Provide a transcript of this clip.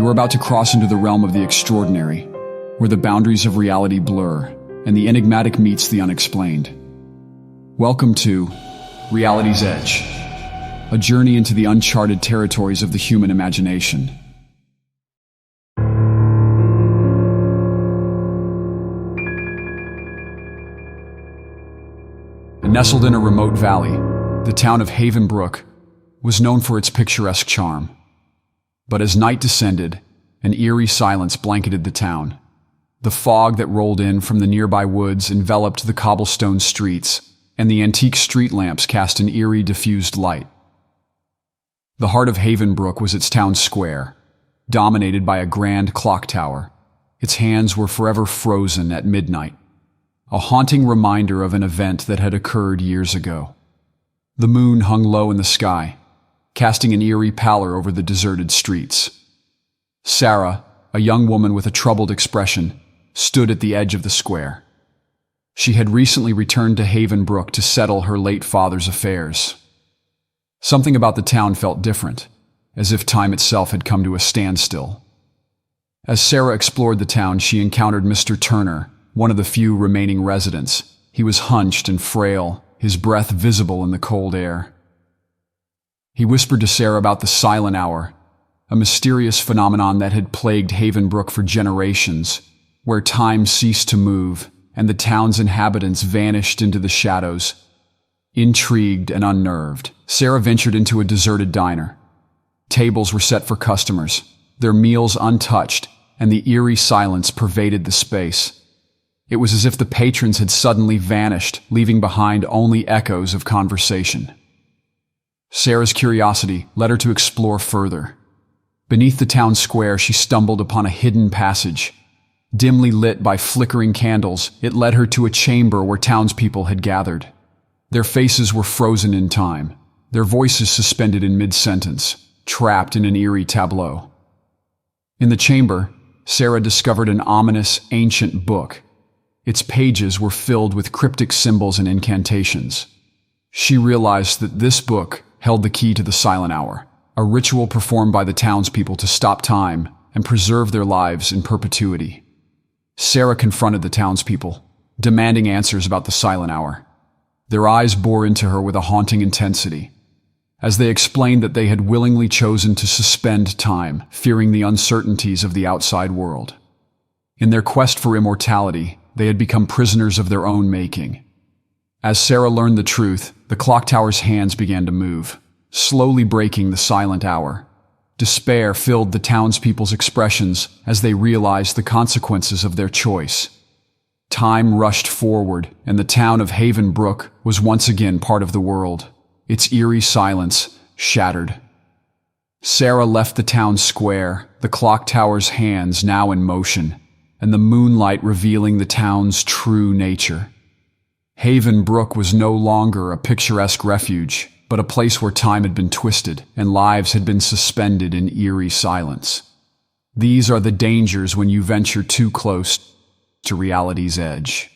You are about to cross into the realm of the extraordinary, where the boundaries of reality blur and the enigmatic meets the unexplained. Welcome to Reality's Edge, a journey into the uncharted territories of the human imagination. Nestled in a remote valley, the town of Havenbrook was known for its picturesque charm. But as night descended, an eerie silence blanketed the town. The fog that rolled in from the nearby woods enveloped the cobblestone streets, and the antique street lamps cast an eerie, diffused light. The heart of Havenbrook was its town square, dominated by a grand clock tower. Its hands were forever frozen at midnight, a haunting reminder of an event that had occurred years ago. The moon hung low in the sky, casting an eerie pallor over the deserted streets. Sarah, a young woman with a troubled expression, stood at the edge of the square. She had recently returned to Havenbrook to settle her late father's affairs. Something about the town felt different, as if time itself had come to a standstill. As Sarah explored the town, she encountered Mr. Turner, one of the few remaining residents. He was hunched and frail, his breath visible in the cold air. He whispered to Sarah about the silent hour, a mysterious phenomenon that had plagued Havenbrook for generations, where time ceased to move and the town's inhabitants vanished into the shadows. Intrigued and unnerved, Sarah ventured into a deserted diner. Tables were set for customers, their meals untouched, and the eerie silence pervaded the space. It was as if the patrons had suddenly vanished, leaving behind only echoes of conversation. Sarah's curiosity led her to explore further. Beneath the town square, she stumbled upon a hidden passage. Dimly lit by flickering candles, it led her to a chamber where townspeople had gathered. Their faces were frozen in time, their voices suspended in mid-sentence, trapped in an eerie tableau. In the chamber, Sarah discovered an ominous, ancient book. Its pages were filled with cryptic symbols and incantations. She realized that this book held the key to the silent hour, a ritual performed by the townspeople to stop time and preserve their lives in perpetuity. Sarah confronted the townspeople, demanding answers about the silent hour. Their eyes bore into her with a haunting intensity, as they explained that they had willingly chosen to suspend time, fearing the uncertainties of the outside world. In their quest for immortality, they had become prisoners of their own making. As Sarah learned the truth, the clock tower's hands began to move, slowly breaking the silent hour. Despair filled the townspeople's expressions as they realized the consequences of their choice. Time rushed forward, and the town of Havenbrook was once again part of the world, its eerie silence shattered. Sarah left the town square, the clock tower's hands now in motion, and the moonlight revealing the town's true nature. Havenbrook was no longer a picturesque refuge, but a place where time had been twisted and lives had been suspended in eerie silence. These are the dangers when you venture too close to reality's edge.